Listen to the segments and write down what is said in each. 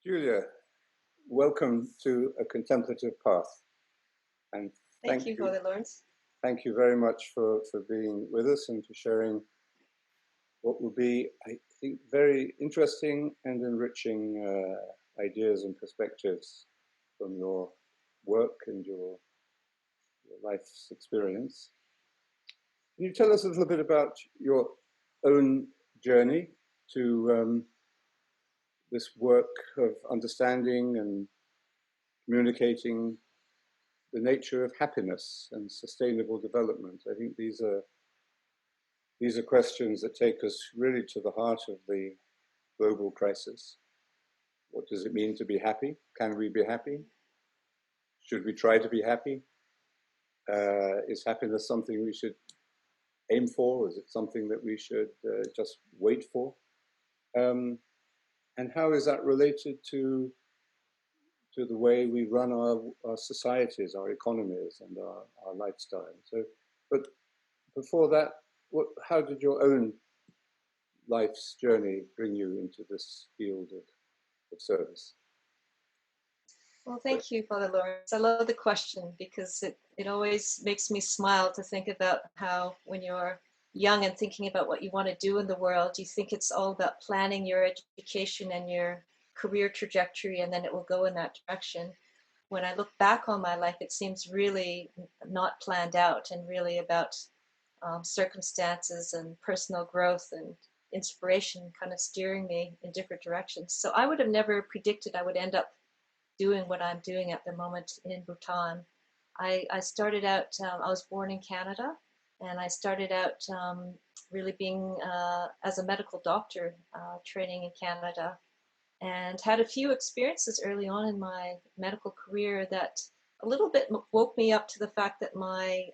Julia, welcome to A Contemplative Path. And Thank you, Father Lawrence. thank you very much for being with us and for sharing what will be, I think, very interesting and enriching ideas and perspectives from your work and your life's experience. Can you tell us a little bit about your own journey to this work of understanding and communicating the nature of happiness and sustainable development? I think these are questions that take us really to the heart of the global crisis. What does it mean to be happy? Can we be happy? Should we try to be happy? Is happiness something we should aim for? Is it something that we should just wait for? And how is that related to the way we run our societies, our economies, and our lifestyle? So, but before that, how did your own life's journey bring you into this field of service? Well, thank you, Father Lawrence. I love the question because it always makes me smile to think about how when you're young and thinking about what you want to do in the world, you think it's all about planning your education and your career trajectory, and then it will go in that direction. When I look back on my life, it seems really not planned out and really about circumstances and personal growth and inspiration kind of steering me in different directions. So I would have never predicted I would end up doing what I'm doing at the moment in Bhutan. I started out, I was born in Canada, and I started out really being as a medical doctor training in Canada, and had a few experiences early on in my medical career that a little bit woke me up to the fact that my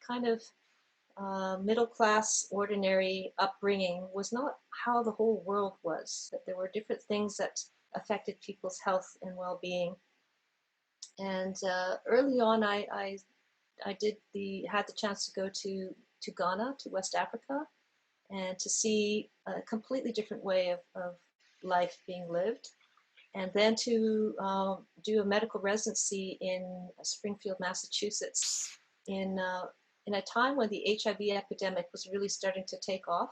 kind of middle class, ordinary upbringing was not how the whole world was, that there were different things that affected people's health and well-being. And early on, I had the chance to go to Ghana, to West Africa, and to see a completely different way of life being lived. And then to do a medical residency in Springfield, Massachusetts, in a time when the HIV epidemic was really starting to take off,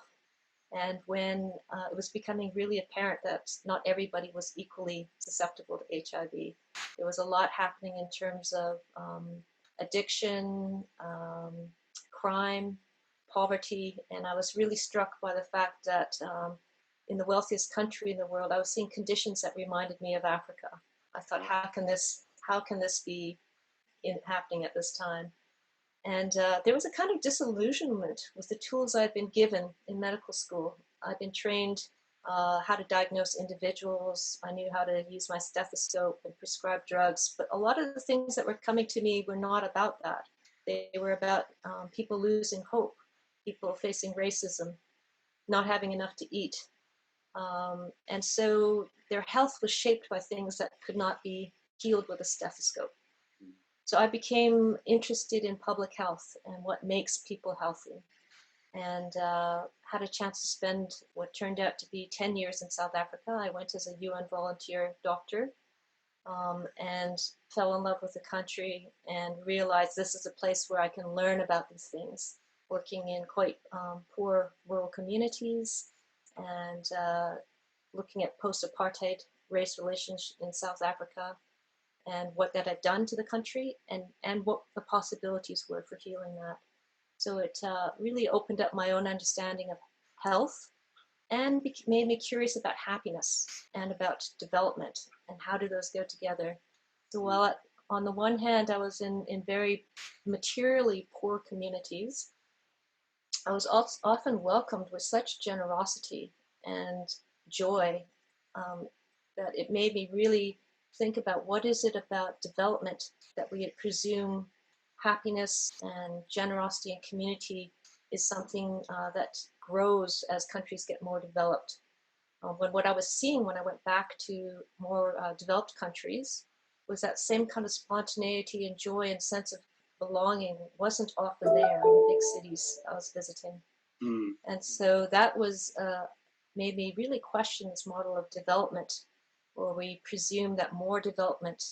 and when it was becoming really apparent that not everybody was equally susceptible to HIV. There was a lot happening in terms of addiction, crime, poverty, and I was really struck by the fact that in the wealthiest country in the world, I was seeing conditions that reminded me of Africa. I thought, how can this be happening at this time? And there was a kind of disillusionment with the tools I'd been given in medical school. I'd been trained how to diagnose individuals. I knew how to use my stethoscope and prescribe drugs. But a lot of the things that were coming to me were not about that. They were about people losing hope, people facing racism, not having enough to eat. And so their health was shaped by things that could not be healed with a stethoscope. So I became interested in public health and what makes people healthy, and had a chance to spend what turned out to be 10 years in South Africa. I went as a UN volunteer doctor and fell in love with the country and realized this is a place where I can learn about these things, working in quite poor rural communities and looking at post-apartheid race relations in South Africa, and what that had done to the country, and what the possibilities were for healing that. So it really opened up my own understanding of health and made me curious about happiness and about development and how do those go together. So while on the one hand I was in very materially poor communities, I was often welcomed with such generosity and joy that it made me really think about what is it about development that we presume happiness and generosity and community is something that grows as countries get more developed. When what I was seeing when I went back to more developed countries was that same kind of spontaneity and joy and sense of belonging wasn't often there in the big cities I was visiting. And so that was made me really question this model of development or we presume that more development,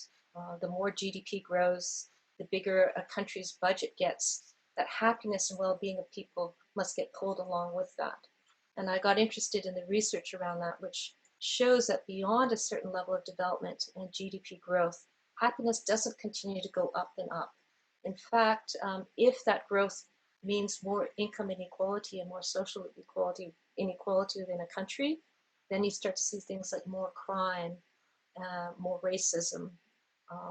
the more GDP grows, the bigger a country's budget gets, that happiness and well-being of people must get pulled along with that. And I got interested in the research around that, which shows that beyond a certain level of development and GDP growth, happiness doesn't continue to go up and up. In fact, if that growth means more income inequality and more social inequality within a country, then you start to see things like more crime, more racism,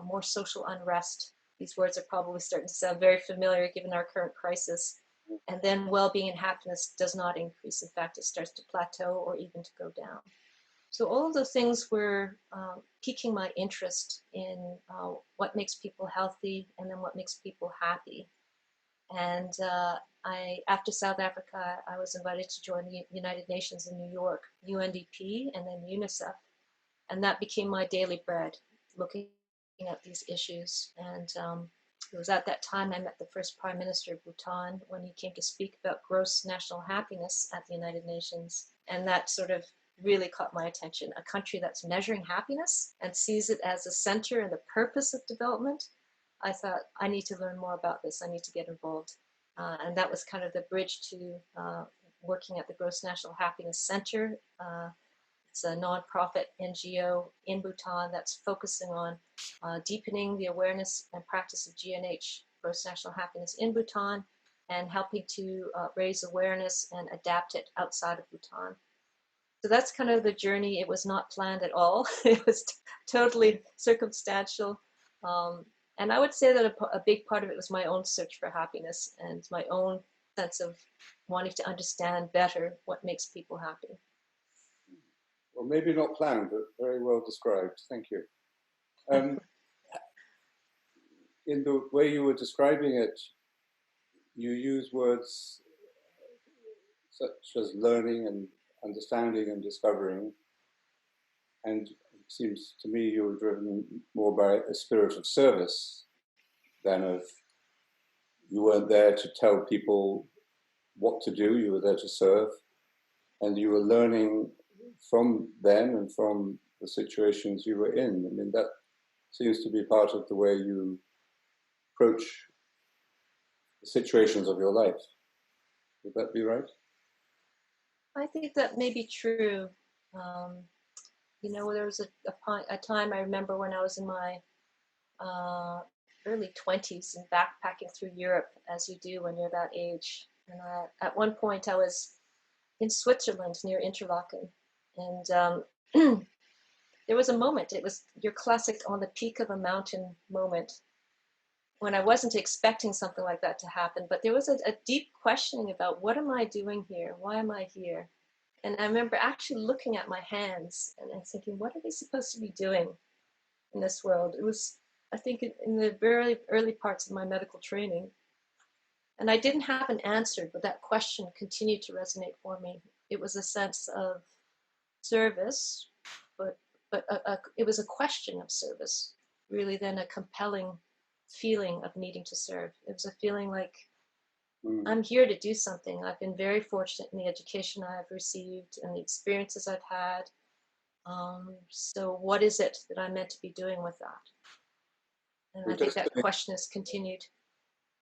more social unrest. These words are probably starting to sound very familiar given our current crisis. And then well-being and happiness does not increase. In fact, it starts to plateau or even to go down. So all of those things were piquing my interest in what makes people healthy and then what makes people happy. And after South Africa, I was invited to join the United Nations in New York, UNDP, and then UNICEF. And that became my daily bread, looking at these issues. And it was at that time I met the first Prime Minister of Bhutan when he came to speak about gross national happiness at the United Nations. And that sort of really caught my attention. A country that's measuring happiness and sees it as a center and the purpose of development. I thought, I need to learn more about this. I need to get involved. And that was kind of the bridge to working at the Gross National Happiness Center. It's a nonprofit NGO in Bhutan that's focusing on deepening the awareness and practice of GNH, Gross National Happiness, in Bhutan, and helping to raise awareness and adapt it outside of Bhutan. So that's kind of the journey. It was not planned at all. It was totally circumstantial. And I would say that a big part of it was my own search for happiness and my own sense of wanting to understand better what makes people happy. Well, maybe not planned, but very well described. Thank you. In the way you were describing it, you use words such as learning and understanding and discovering. And it seems to me you were driven more by a spirit of service than of, you weren't there to tell people what to do, you were there to serve. And you were learning from them and from the situations you were in. I mean, that seems to be part of the way you approach the situations of your life. Would that be right? I think that may be true. You know, there was a time I remember when I was in my early 20s and backpacking through Europe, as you do when you're that age. And at one point I was in Switzerland near Interlaken. And there was a moment, it was your classic on the peak of a mountain moment, when I wasn't expecting something like that to happen, but there was a deep questioning about what am I doing here? Why am I here? And I remember actually looking at my hands and thinking, what are they supposed to be doing in this world? It was, I think, in the very early parts of my medical training. And I didn't have an answer, but that question continued to resonate for me. It was a sense of service, but it was a question of service, really then a compelling feeling of needing to serve. It was a feeling like, I'm here to do something. I've been very fortunate in the education I've received and the experiences I've had. So what is it that I'm meant to be doing with that? And I think that question has continued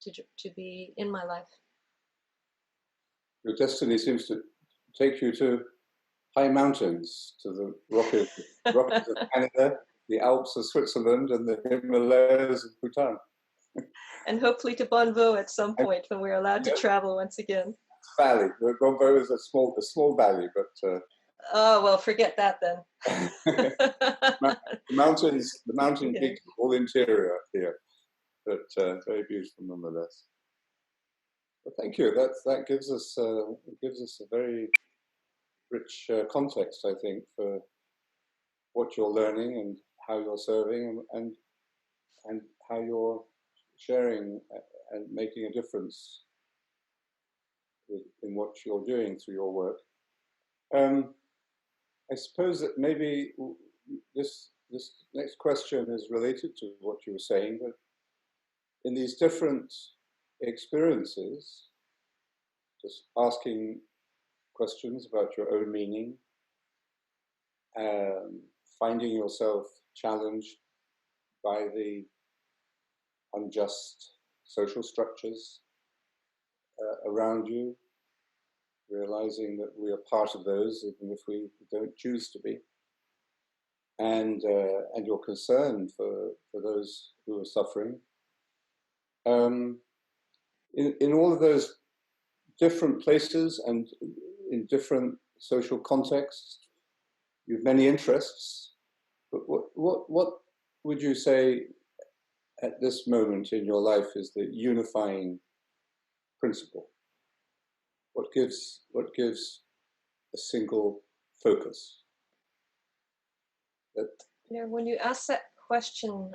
to be in my life. Your destiny seems to take you to high mountains, to the Rockies of Canada, the Alps of Switzerland, and the Himalayas of Bhutan. And hopefully to Bonvo at some point when we're allowed to travel once again. Valley. Bonvo is a small valley, but... oh, well, forget that then. the mountain peaks, all interior here, but very beautiful nonetheless. Well, thank you. That gives us a very rich context, I think, for what you're learning and how you're serving and how you're sharing and making a difference in what you're doing through your work. I suppose that maybe this next question is related to what you were saying, but in these different experiences, just asking questions about your own meaning, finding yourself challenged by the unjust social structures around you, realizing that we are part of those, even if we don't choose to be, and your concern for those who are suffering. In all of those different places and in different social contexts, you have many interests. But what would you say at this moment in your life is the unifying principle? What gives a single focus? That, when you ask that question,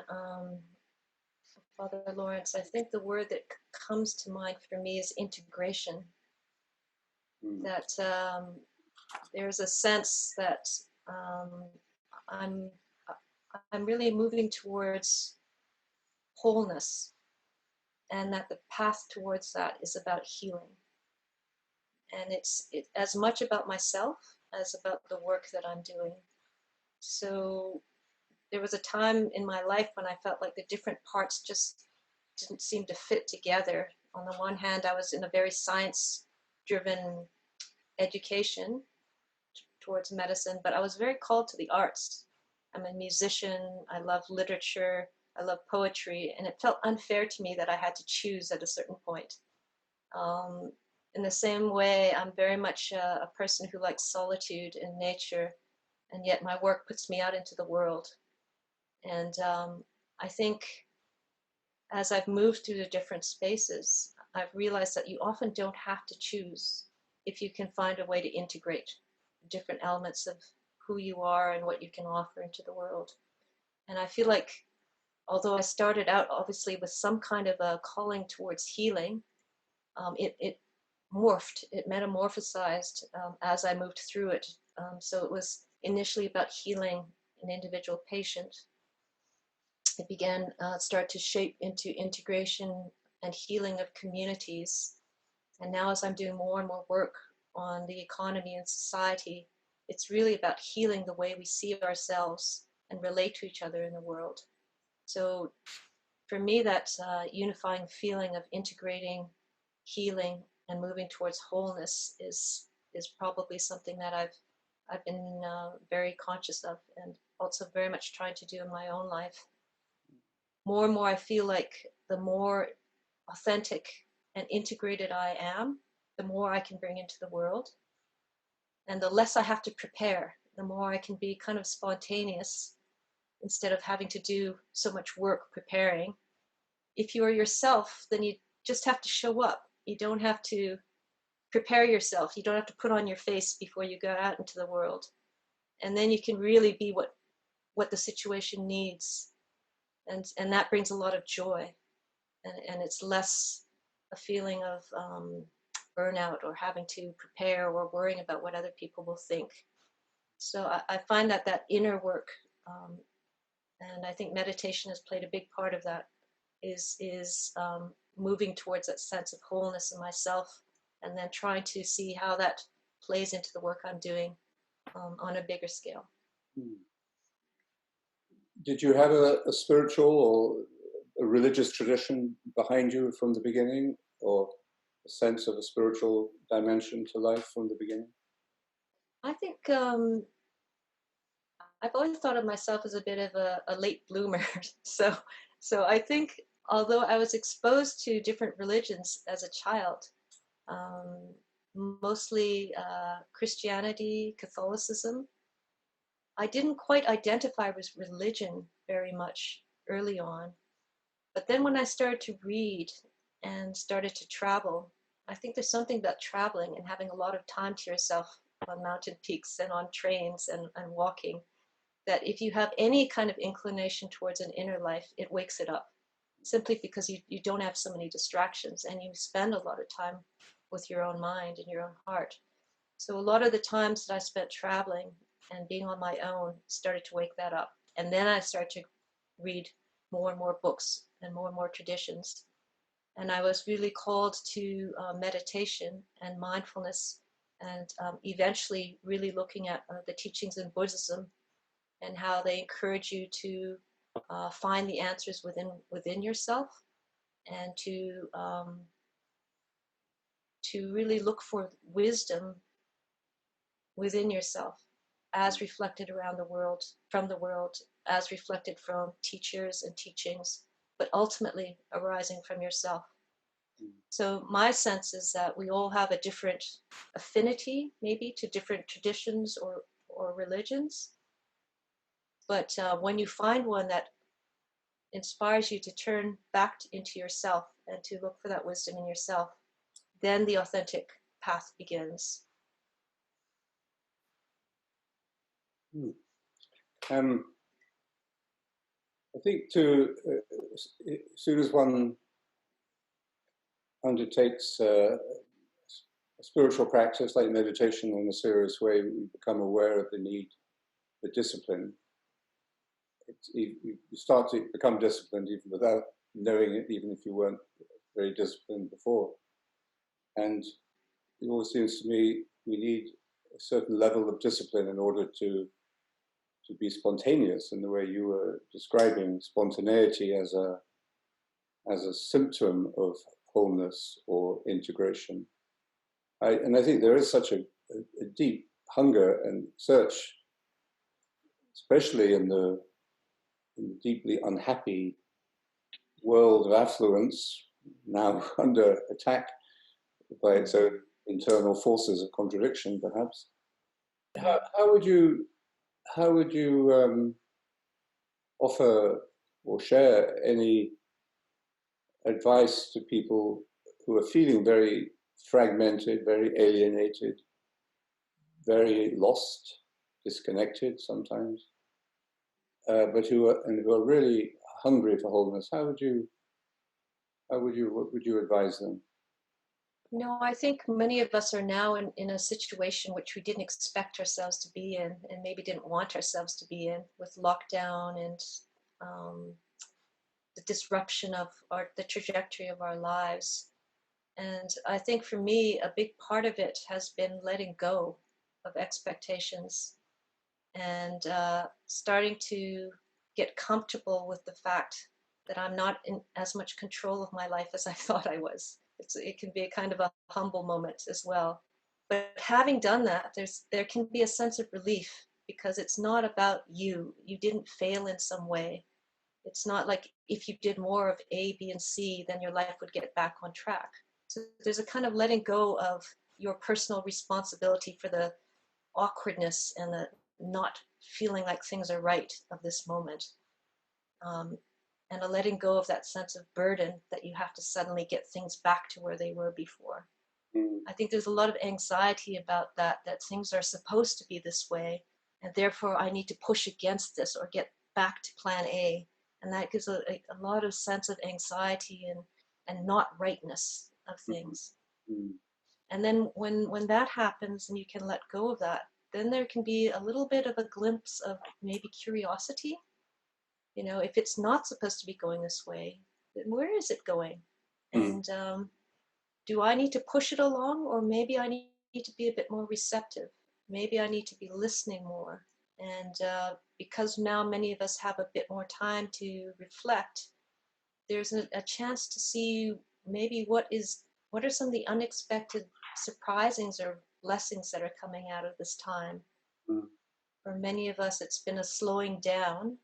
Father Lawrence, I think the word that comes to mind for me is integration. That there's a sense that I'm really moving towards wholeness, and that the path towards that is about healing. And it's as much about myself as about the work that I'm doing. So there was a time in my life when I felt like the different parts just didn't seem to fit together. On the one hand, I was in a very science-driven education towards medicine, but I was very called to the arts. I'm a musician, I love literature, I love poetry, and it felt unfair to me that I had to choose at a certain point. In the same way, I'm very much a person who likes solitude and nature, and yet my work puts me out into the world. And I think as I've moved through the different spaces, I've realized that you often don't have to choose if you can find a way to integrate different elements of who you are and what you can offer into the world. And I feel like, although I started out obviously with some kind of a calling towards healing, it morphed, it metamorphosized as I moved through it. So it was initially about healing an individual patient. It began, start to shape into integration and healing of communities. And now as I'm doing more and more work on the economy and society, it's really about healing the way we see ourselves and relate to each other in the world. So for me, that unifying feeling of integrating, healing, and moving towards wholeness is probably something that I've been very conscious of, and also very much trying to do in my own life. More and more, I feel like the more authentic and integrated I am, the more I can bring into the world. And the less I have to prepare, the more I can be kind of spontaneous instead of having to do so much work preparing. If you are yourself, then you just have to show up. You don't have to prepare yourself. You don't have to put on your face before you go out into the world. And then you can really be what the situation needs. And that brings a lot of joy. And it's less a feeling of burnout or having to prepare or worrying about what other people will think. So I find that inner work, and I think meditation has played a big part of that, is moving towards that sense of wholeness in myself, and then trying to see how that plays into the work I'm doing on a bigger scale. Did you have a spiritual or a religious tradition behind you from the beginning, or a sense of a spiritual dimension to life from the beginning? I think I've always thought of myself as a bit of a late bloomer. So I think although I was exposed to different religions as a child, mostly Christianity, Catholicism, I didn't quite identify with religion very much early on. But then when I started to read and started to travel, I think there's something about traveling and having a lot of time to yourself on mountain peaks and on trains and walking, that if you have any kind of inclination towards an inner life, it wakes it up, simply because you don't have so many distractions and you spend a lot of time with your own mind and your own heart. So a lot of the times that I spent traveling and being on my own started to wake that up. And then I started to read more and more books and more traditions. And I was really called to meditation and mindfulness, and eventually really looking at the teachings in Buddhism and how they encourage you to find the answers within yourself, and to really look for wisdom within yourself, as reflected around the world, from the world, as reflected from teachers and teachings, but ultimately arising from yourself. So my sense is that we all have a different affinity, maybe, to different traditions or religions. But when you find one that inspires you to turn back into yourself and to look for that wisdom in yourself, then the authentic path begins. I think as soon as one undertakes a spiritual practice like meditation in a serious way, we become aware of the need for discipline. You start to become disciplined even without knowing it, even if you weren't very disciplined before. And it always seems to me we need a certain level of discipline in order to be spontaneous in the way you were describing spontaneity as a symptom of wholeness or integration. And I think there is such a deep hunger and search, especially in the deeply unhappy world of affluence, now under attack by its own internal forces of contradiction, perhaps. How would you offer or share any advice to people who are feeling very fragmented, very alienated, very lost, disconnected sometimes, but who are really hungry for wholeness? What would you advise them? No, I think many of us are now in a situation which we didn't expect ourselves to be in, and maybe didn't want ourselves to be in, with lockdown and the disruption of the trajectory of our lives. And I think for me, a big part of it has been letting go of expectations and starting to get comfortable with the fact that I'm not in as much control of my life as I thought I was. It can be a kind of a humble moment as well. But having done that, there can be a sense of relief, because it's not about you. You didn't fail in some way. It's not like if you did more of A, B, and C, then your life would get back on track. So there's a kind of letting go of your personal responsibility for the awkwardness and the not feeling like things are right of this moment. And a letting go of that sense of burden that you have to suddenly get things back to where they were before. I think there's a lot of anxiety about that things are supposed to be this way, and therefore I need to push against this or get back to plan A. And that gives a lot of sense of anxiety and not rightness of things. And then when that happens and you can let go of that, then there can be a little bit of a glimpse of maybe curiosity. You know, if it's not supposed to be going this way, then where is it going? And do I need to push it along, or maybe I need to be a bit more receptive? Maybe I need to be listening more. And because now many of us have a bit more time to reflect, there's a chance to see maybe what are some of the unexpected surprisings or blessings that are coming out of this time. For many of us, it's been a slowing down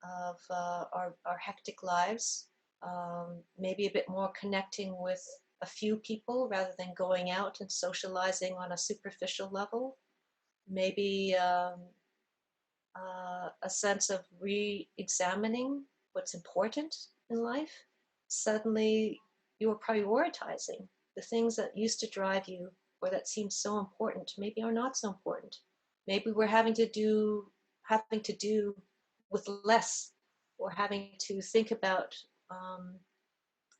of our hectic lives, maybe a bit more connecting with a few people rather than going out and socializing on a superficial level. Maybe a sense of re-examining what's important in life. Suddenly you're prioritizing the things that used to drive you or that seem so important, maybe are not so important. Maybe we're having to do with less, or having to think about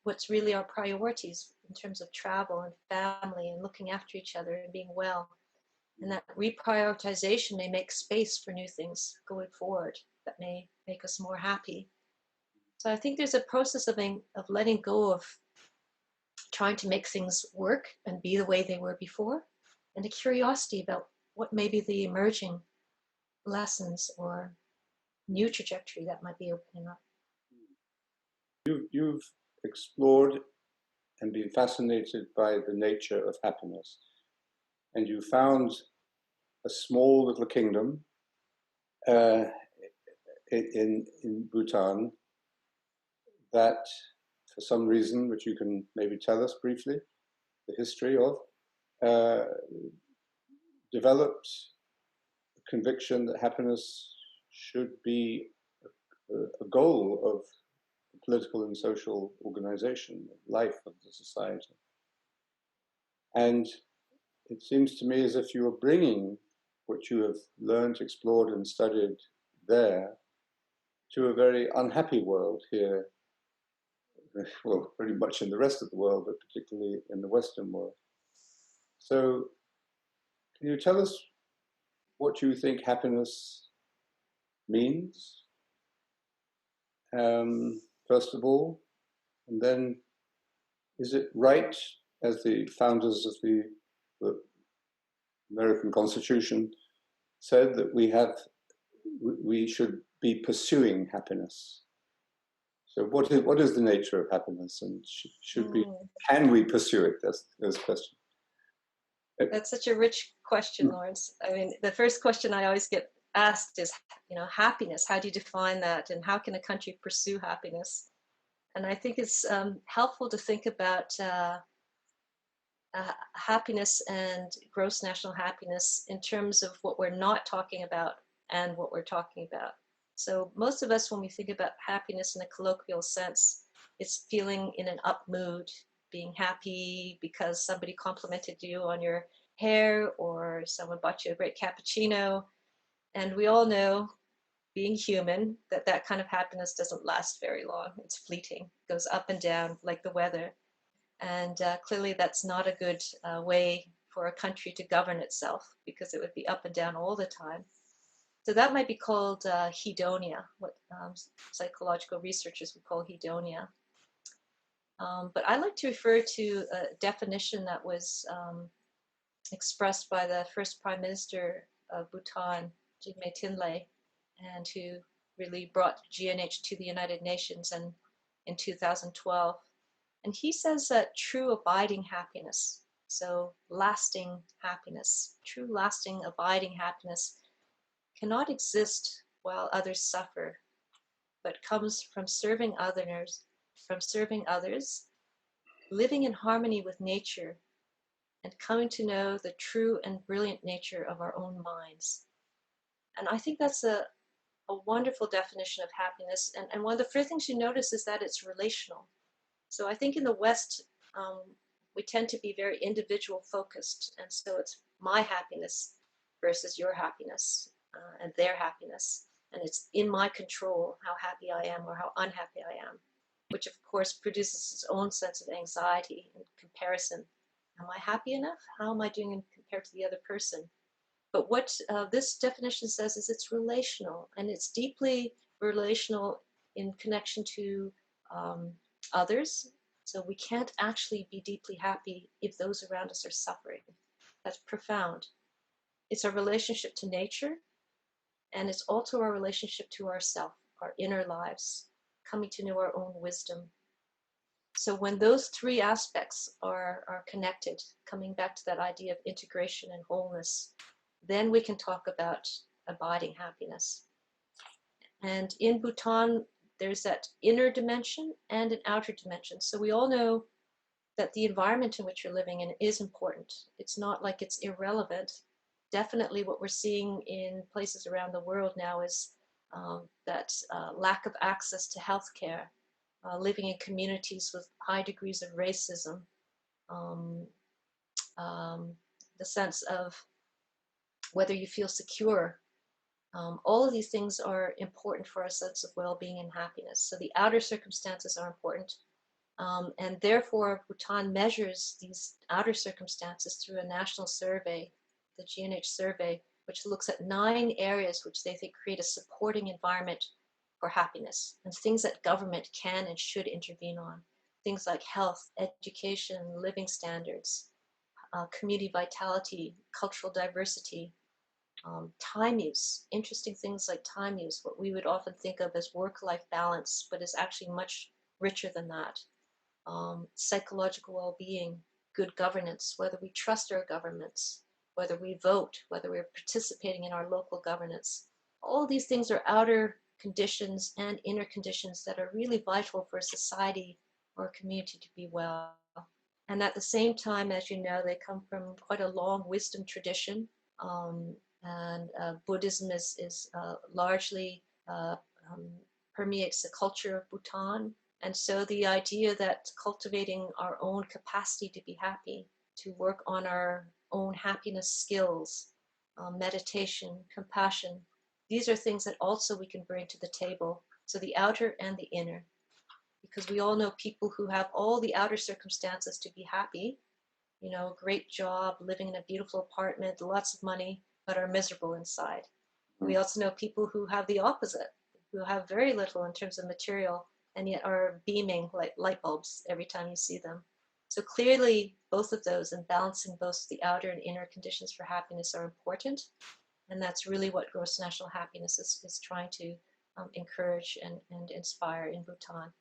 what's really our priorities in terms of travel and family and looking after each other and being well. And that reprioritization may make space for new things going forward that may make us more happy. So I think there's a process of letting go of trying to make things work and be the way they were before, and a curiosity about what may be the emerging lessons or new trajectory that might be opening up. You've explored and been fascinated by the nature of happiness, and you found a small little kingdom in Bhutan that, for some reason, which you can maybe tell us briefly, the history of, developed a conviction that happiness should be a goal of the political and social organization, life of the society. And it seems to me as if you are bringing what you have learned, explored, and studied there to a very unhappy world here, well, pretty much in the rest of the world, but particularly in the Western world. So, can you tell us what you think happiness means, first of all, and then is it right, as the founders of the American Constitution said, that we should be pursuing happiness? So what is the nature of happiness, and can we pursue it? That's the question. That's such a rich question, Lawrence. I mean, the first question I always get asked is, happiness. How do you define that? And how can a country pursue happiness? And I think it's helpful to think about happiness and gross national happiness in terms of what we're not talking about and what we're talking about. So most of us, when we think about happiness in a colloquial sense, it's feeling in an up mood, being happy because somebody complimented you on your hair or someone bought you a great cappuccino. And we all know, being human, that kind of happiness doesn't last very long. It's fleeting, it goes up and down like the weather. And clearly that's not a good way for a country to govern itself, because it would be up and down all the time. So that might be called hedonia, what psychological researchers would call hedonia. But I like to refer to a definition that was expressed by the first Prime Minister of Bhutan, Jigme Tinlay, and who really brought GNH to the United Nations in 2012. And he says that true abiding happiness, so lasting happiness, true lasting abiding happiness, cannot exist while others suffer, but comes from serving others, living in harmony with nature, and coming to know the true and brilliant nature of our own minds. And I think that's a wonderful definition of happiness. And one of the first things you notice is that it's relational. So I think in the West, we tend to be very individual focused. And so it's my happiness versus your happiness and their happiness. And it's in my control how happy I am or how unhappy I am, which of course produces its own sense of anxiety and comparison. Am I happy enough? How am I doing compared to the other person? But what this definition says is it's relational, and it's deeply relational in connection to others. So we can't actually be deeply happy if those around us are suffering. That's profound. It's our relationship to nature, and it's also our relationship to ourself, our inner lives, coming to know our own wisdom. So when those three aspects are connected, coming back to that idea of integration and wholeness, then we can talk about abiding happiness. And in Bhutan, there's that inner dimension and an outer dimension. So we all know that the environment in which you're living in is important. It's not like it's irrelevant. Definitely what we're seeing in places around the world now is that lack of access to healthcare, living in communities with high degrees of racism, the sense of whether you feel secure. All of these things are important for our sense of well-being and happiness. So the outer circumstances are important. And therefore, Bhutan measures these outer circumstances through a national survey, the GNH survey, which looks at 9 areas which they think create a supporting environment for happiness, and things that government can and should intervene on. Things like health, education, living standards, community vitality, cultural diversity, Time use, interesting things like time use, what we would often think of as work-life balance, but is actually much richer than that. Psychological well-being, good governance, whether we trust our governments, whether we vote, whether we're participating in our local governance. All these things are outer conditions and inner conditions that are really vital for a society or a community to be well. And at the same time, as you know, they come from quite a long wisdom tradition. Um, and Buddhism is largely um, permeates the culture of Bhutan. And so the idea that cultivating our own capacity to be happy, to work on our own happiness skills, meditation, compassion, these are things that also we can bring to the table. So the outer and the inner, because we all know people who have all the outer circumstances to be happy, you know, great job, living in a beautiful apartment, lots of money, but are miserable inside. We also know people who have the opposite, who have very little in terms of material and yet are beaming like light bulbs every time you see them. So clearly, both of those and balancing both the outer and inner conditions for happiness are important. And that's really what Gross National Happiness is trying to encourage and inspire in Bhutan.